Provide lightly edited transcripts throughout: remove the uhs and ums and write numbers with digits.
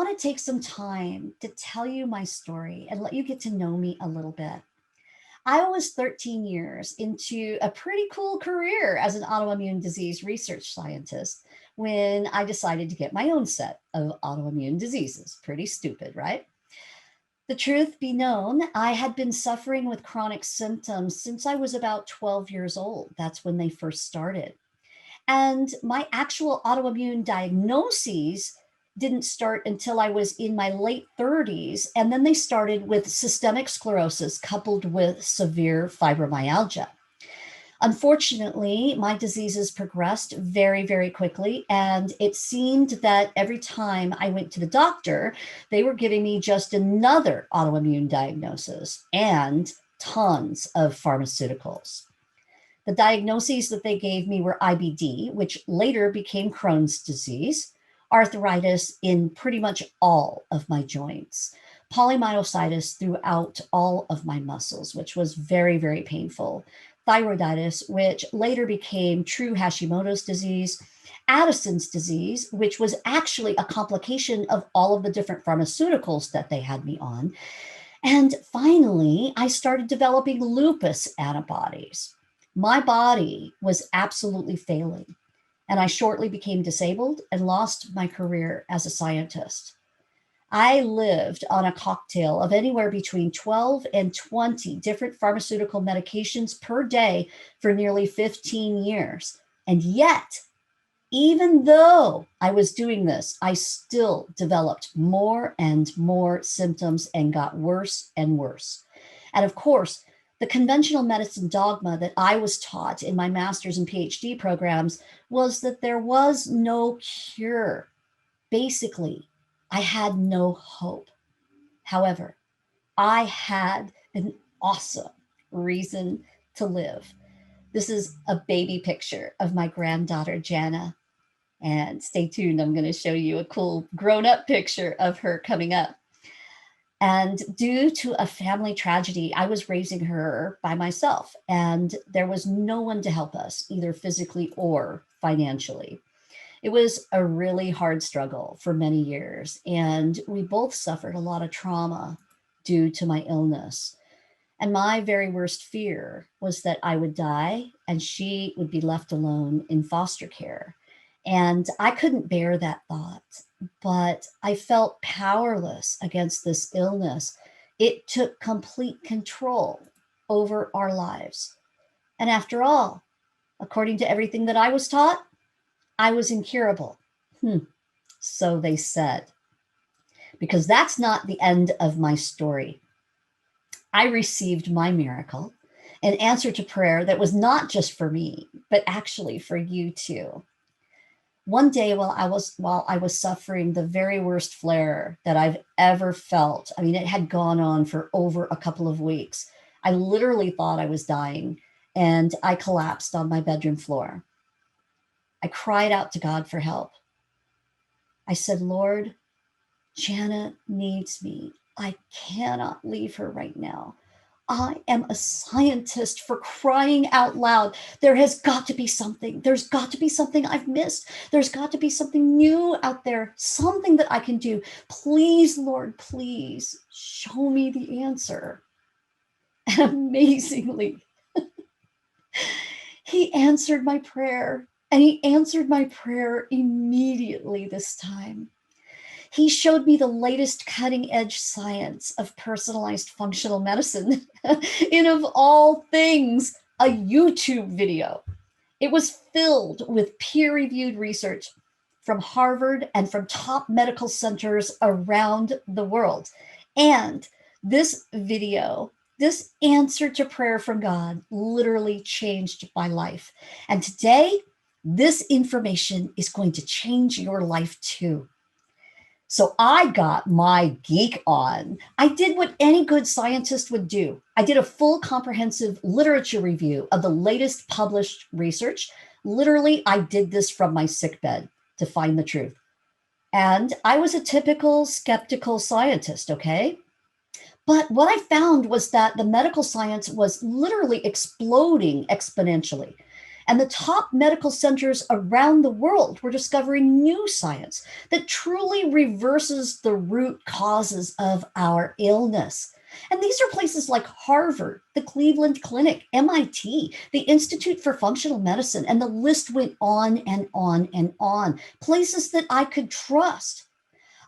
want to take some time to tell you my story and let you get to know me a little bit. I was 13 years into a pretty cool career as an autoimmune disease research scientist when I decided to get my own set of autoimmune diseases. Pretty stupid, right? The truth be known, I had been suffering with chronic symptoms since I was about 12 years old. That's when they first started. And my actual autoimmune diagnoses didn't start until I was in my late 30s. And then they started with systemic sclerosis coupled with severe fibromyalgia. Unfortunately, my diseases progressed very, very quickly. And it seemed that every time I went to the doctor, they were giving me just another autoimmune diagnosis and tons of pharmaceuticals. The diagnoses that they gave me were IBD, which later became Crohn's disease, arthritis in pretty much all of my joints, polymyositis throughout all of my muscles, which was very, very painful, thyroiditis, which later became true Hashimoto's disease, Addison's disease, which was actually a complication of all of the different pharmaceuticals that they had me on. And finally, I started developing lupus antibodies. My body was absolutely failing, and I shortly became disabled and lost my career as a scientist. I lived on a cocktail of anywhere between 12 and 20 different pharmaceutical medications per day for nearly 15 years. And yet, even though I was doing this, I still developed more and more symptoms and got worse and worse. And of course, the conventional medicine dogma that I was taught in my master's and PhD programs was that there was no cure. Basically, I had no hope. However, I had an awesome reason to live. This is a baby picture of my granddaughter, Jana. And stay tuned, I'm going to show you a cool grown up picture of her coming up. And due to a family tragedy, I was raising her by myself, and there was no one to help us, either physically or financially. It was a really hard struggle for many years, and we both suffered a lot of trauma due to my illness. And my very worst fear was that I would die and she would be left alone in foster care. And I couldn't bear that thought, but I felt powerless against this illness. It took complete control over our lives. And after all, according to everything that I was taught, I was incurable. So they said. Because that's not the end of my story. I received my miracle, an answer to prayer that was not just for me, but actually for you too. One day while I was suffering the very worst flare that I've ever felt, I mean, it had gone on for over a couple of weeks. I literally thought I was dying, and I collapsed on my bedroom floor. I cried out to God for help. I said, Lord, Janet needs me. I cannot leave her right now. I am a scientist, for crying out loud. There has got to be something. There's got to be something I've missed. There's got to be something new out there, something that I can do. Please, Lord, please show me the answer. And amazingly, he answered my prayer, and he answered my prayer immediately this time. He showed me the latest cutting edge science of personalized functional medicine in, of all things, a YouTube video. It was filled with peer reviewed research from Harvard and from top medical centers around the world. And this video, this answer to prayer from God, literally changed my life. And today, this information is going to change your life too. So I got my geek on. I did what any good scientist would do. I did a full comprehensive literature review of the latest published research. Literally, I did this from my sickbed to find the truth. And I was a typical skeptical scientist, okay? But what I found was that the medical science was literally exploding exponentially. And the top medical centers around the world were discovering new science that truly reverses the root causes of our illness. And these are places like Harvard, the Cleveland Clinic, MIT, the Institute for Functional Medicine, and the list went on and on and on. Places that I could trust.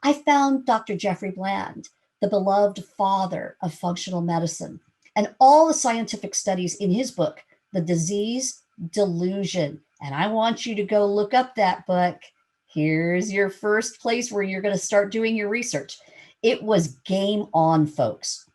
I found Dr. Jeffrey Bland, the beloved father of functional medicine, and all the scientific studies in his book, The Disease Delusion. And I want you to go look up that book. Here's your first place where you're going to start doing your research. It was game on, folks.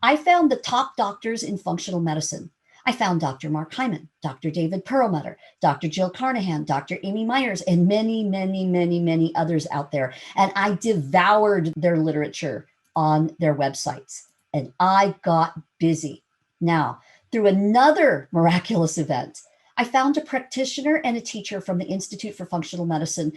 I found the top doctors in functional medicine. I found Dr. Mark Hyman, Dr. David Perlmutter, Dr. Jill Carnahan, Dr. Amy Myers, and many, many, many, many others out there. And I devoured their literature on their websites. And I got busy. Now, through another miraculous event, I found a practitioner and a teacher from the Institute for Functional Medicine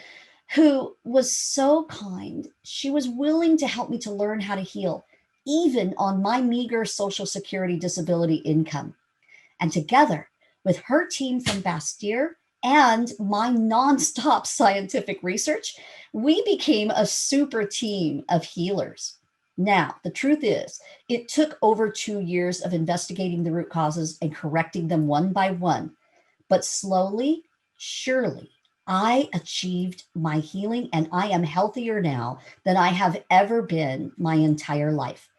who was so kind. She was willing to help me to learn how to heal, even on my meager Social Security disability income. And together with her team from Bastyr and my nonstop scientific research, we became a super team of healers. Now, the truth is, it took over 2 years of investigating the root causes and correcting them one by one. But slowly, surely, I achieved my healing and I am healthier now than I have ever been my entire life.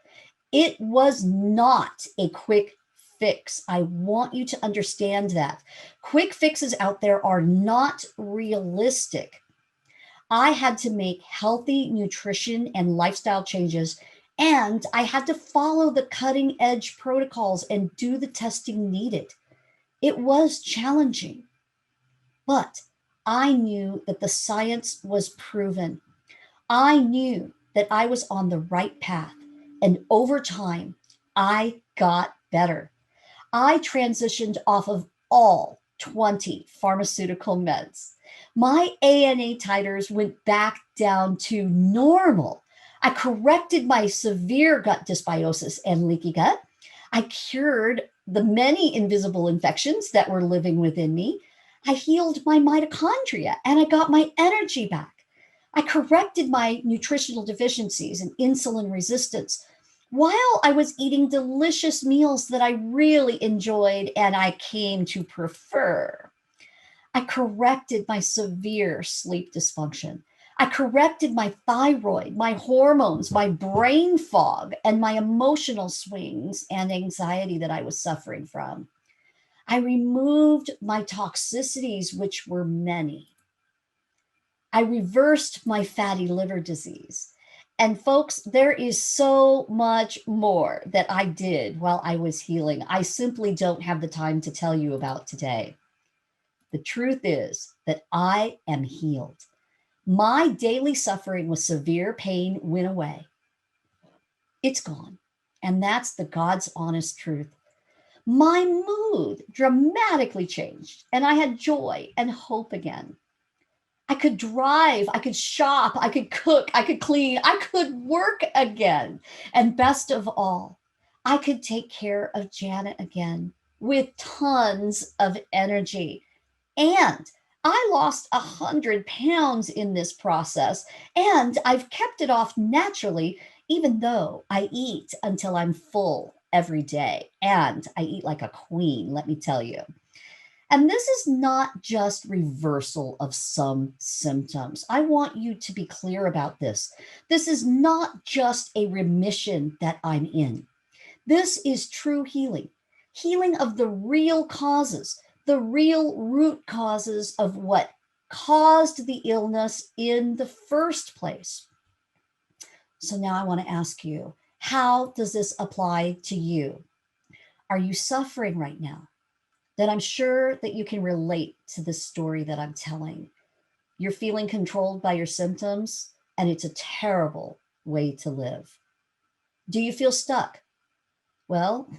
It was not a quick fix. I want you to understand that. Quick fixes out there are not realistic. I had to make healthy nutrition and lifestyle changes, and I had to follow the cutting edge protocols and do the testing needed. It was challenging, but I knew that the science was proven. I knew that I was on the right path, and over time, I got better. I transitioned off of all 20 pharmaceutical meds. My ANA titers went back down to normal. I corrected my severe gut dysbiosis and leaky gut. I cured the many invisible infections that were living within me. I healed my mitochondria and I got my energy back. I corrected my nutritional deficiencies and insulin resistance while I was eating delicious meals that I really enjoyed and I came to prefer. I corrected my severe sleep dysfunction. I corrected my thyroid, my hormones, my brain fog, and my emotional swings and anxiety that I was suffering from. I removed my toxicities, which were many. I reversed my fatty liver disease. And folks, there is so much more that I did while I was healing. I simply don't have the time to tell you about today. The truth is that I am healed. My daily suffering with severe pain went away. It's gone. And that's the God's honest truth. My mood dramatically changed, and I had joy and hope again. I could drive, I could shop, I could cook, I could clean, I could work again. And best of all, I could take care of Janet again with tons of energy. And I lost 100 pounds in this process, and I've kept it off naturally, even though I eat until I'm full every day. And I eat like a queen, let me tell you. And this is not just reversal of some symptoms. I want you to be clear about this. This is not just a remission that I'm in. This is true healing, healing of the real causes, the real root causes of what caused the illness in the first place. So now I want to ask you, how does this apply to you? Are you suffering right now? Then I'm sure that you can relate to the story that I'm telling. You're feeling controlled by your symptoms, and it's a terrible way to live. Do you feel stuck? Well,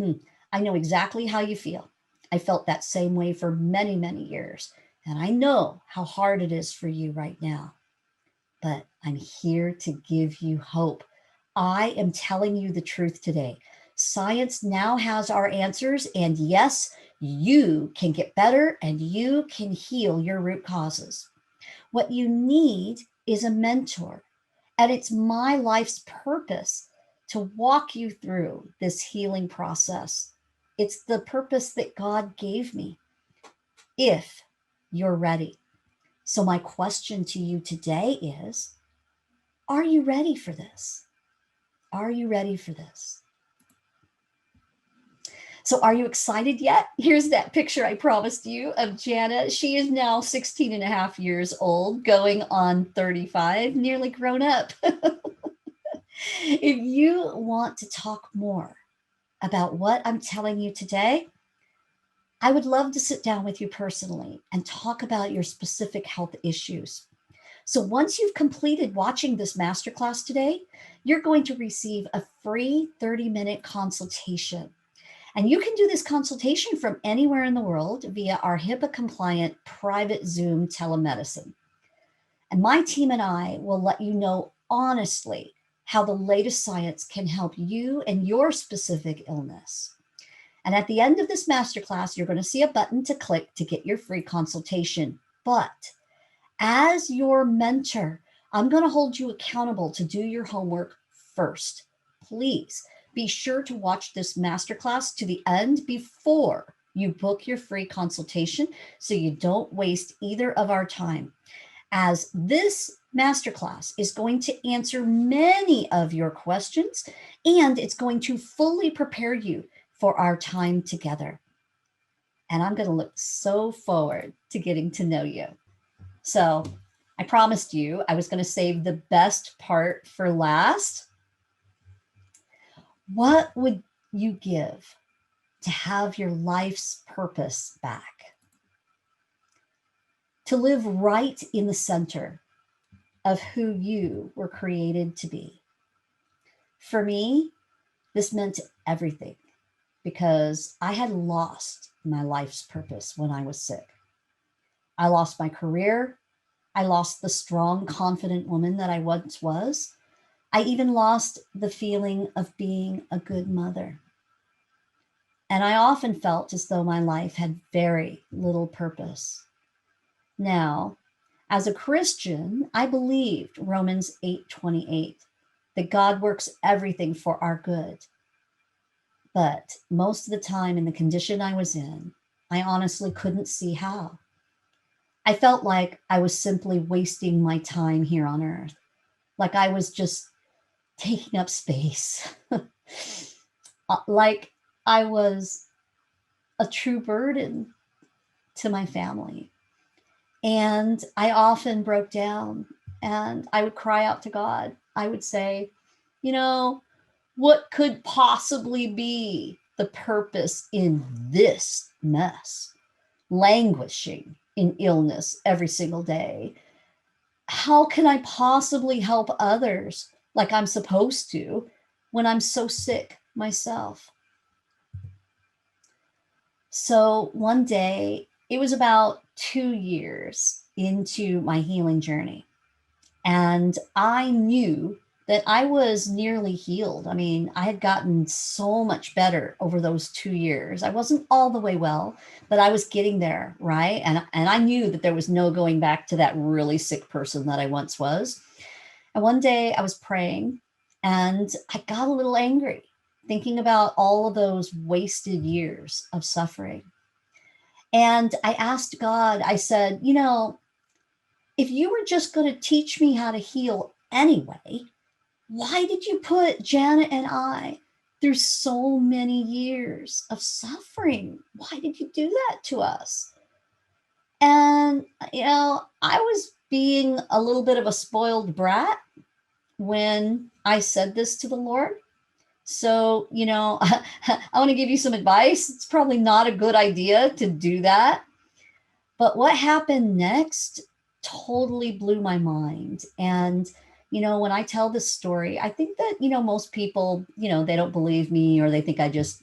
I know exactly how you feel. I felt that same way for many, many years, and I know how hard it is for you right now. But I'm here to give you hope. I am telling you the truth today. Science now has our answers, and yes, You can get better and you can heal your root causes. What you need is a mentor. And it's my life's purpose to walk you through this healing process. It's the purpose that God gave me, if you're ready. So, my question to you today is, are you ready for this? Are you ready for this? So are you excited yet? Here's that picture I promised you of Jana. She is now 16 and a half years old, going on 35, nearly grown up. If you want to talk more about what I'm telling you today, I would love to sit down with you personally and talk about your specific health issues. So once you've completed watching this masterclass today, you're going to receive a free 30-minute consultation. And you can do this consultation from anywhere in the world via our HIPAA-compliant private Zoom telemedicine. And my team and I will let you know honestly how the latest science can help you and your specific illness. And at the end of this masterclass, you're going to see a button to click to get your free consultation. But as your mentor, I'm going to hold you accountable to do your homework first. Please be sure to watch this masterclass to the end before you book your free consultation so you don't waste either of our time, as this masterclass is going to answer many of your questions and it's going to fully prepare you for our time together. And I'm going to look so forward to getting to know you. So I promised you I was going to save the best part for last. What would you give to have your life's purpose back? To live right in the center of who you were created to be. For me, this meant everything because I had lost my life's purpose when I was sick. I lost my career. I lost the strong, confident woman that I once was. I even lost the feeling of being a good mother. And I often felt as though my life had very little purpose. Now, as a Christian, I believed Romans 8:28, that God works everything for our good. But most of the time in the condition I was in, I honestly couldn't see how. I felt like I was simply wasting my time here on earth, like I was just taking up space, like I was a true burden to my family. And I often broke down and I would cry out to God. I would say, what could possibly be the purpose in this mess? Languishing in illness every single day. How can I possibly help others like I'm supposed to when I'm so sick myself? So one day, it was about 2 years into my healing journey, and I knew that I was nearly healed. I mean, I had gotten so much better over those 2 years. I wasn't all the way well, but I was getting there, right? And I knew that there was no going back to that really sick person that I once was. And one day I was praying and I got a little angry, thinking about all of those wasted years of suffering. And I asked God, I said, if you were just going to teach me how to heal anyway, why did you put Janet and I through so many years of suffering? Why did you do that to us? And, I was being a little bit of a spoiled brat when I said this to the Lord. So, I want to give you some advice. It's probably not a good idea to do that. But what happened next totally blew my mind. And, when I tell this story, I think that, most people, they don't believe me or they think I just,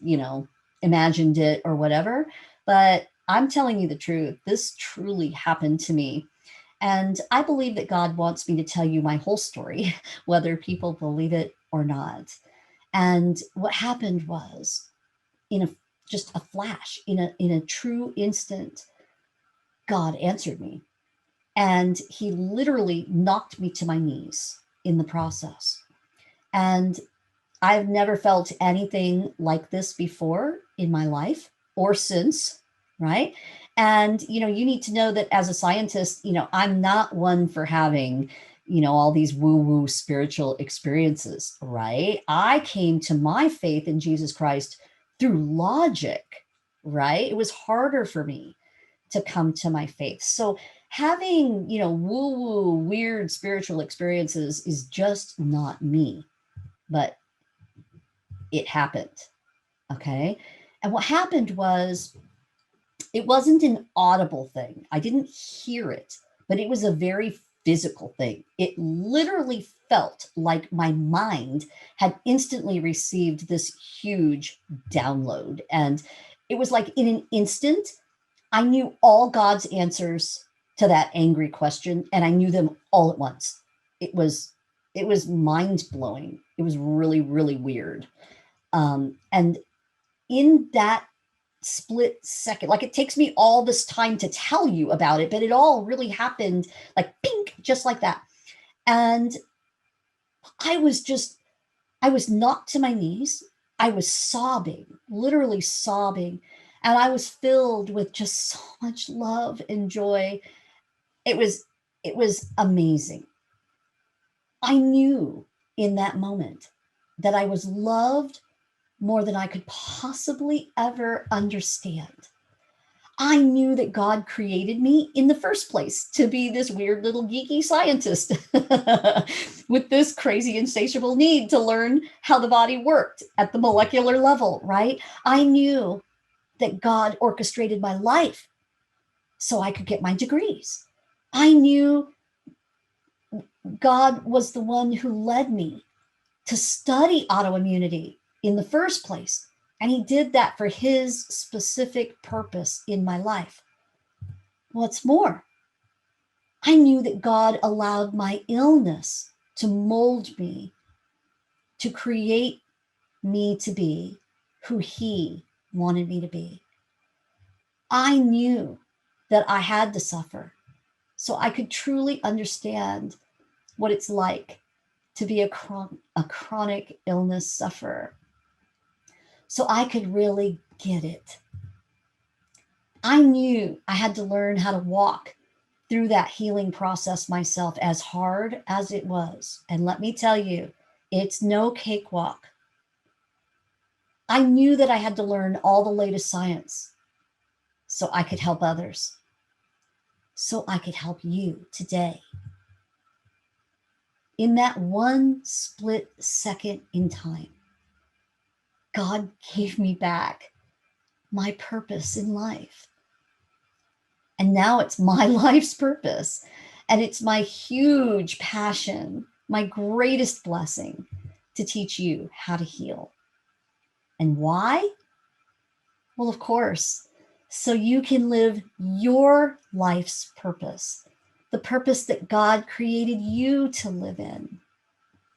imagined it or whatever. But I'm telling you the truth. This truly happened to me. And I believe that God wants me to tell you my whole story, whether people believe it or not. And what happened was, in just a flash, in a true instant, God answered me. And he literally knocked me to my knees in the process. And I've never felt anything like this before in my life or since, right? And, you need to know that as a scientist, I'm not one for having, all these woo-woo spiritual experiences, right? I came to my faith in Jesus Christ through logic, right? It was harder for me to come to my faith. So having, woo-woo, weird spiritual experiences is just not me, but it happened. Okay. And what happened was, it wasn't an audible thing. I didn't hear it, but it was a very physical thing. It literally felt like my mind had instantly received this huge download. And it was like in an instant, I knew all God's answers to that angry question, and I knew them all at once. It was mind blowing. It was really, really weird. And in that split second, like, it takes me all this time to tell you about it, but it all really happened like pink, just like that. And I was knocked to my knees. I was sobbing, literally sobbing. And I was filled with just so much love and joy. It was amazing. I knew in that moment that I was loved more than I could possibly ever understand. I knew that God created me in the first place to be this weird little geeky scientist with this crazy insatiable need to learn how the body worked at the molecular level, right? I knew that God orchestrated my life so I could get my degrees. I knew God was the one who led me to study autoimmunity in the first place. And he did that for his specific purpose in my life. What's more, I knew that God allowed my illness to mold me, to create me to be who he wanted me to be. I knew that I had to suffer so I could truly understand what it's like to be a chronic illness sufferer, so I could really get it. I knew I had to learn how to walk through that healing process myself, as hard as it was. And let me tell you, it's no cakewalk. I knew that I had to learn all the latest science so I could help others, so I could help you today. In that one split second in time, God gave me back my purpose in life. And now it's my life's purpose. And it's my huge passion, my greatest blessing, to teach you how to heal. And why? Well, of course, so you can live your life's purpose, the purpose that God created you to live in.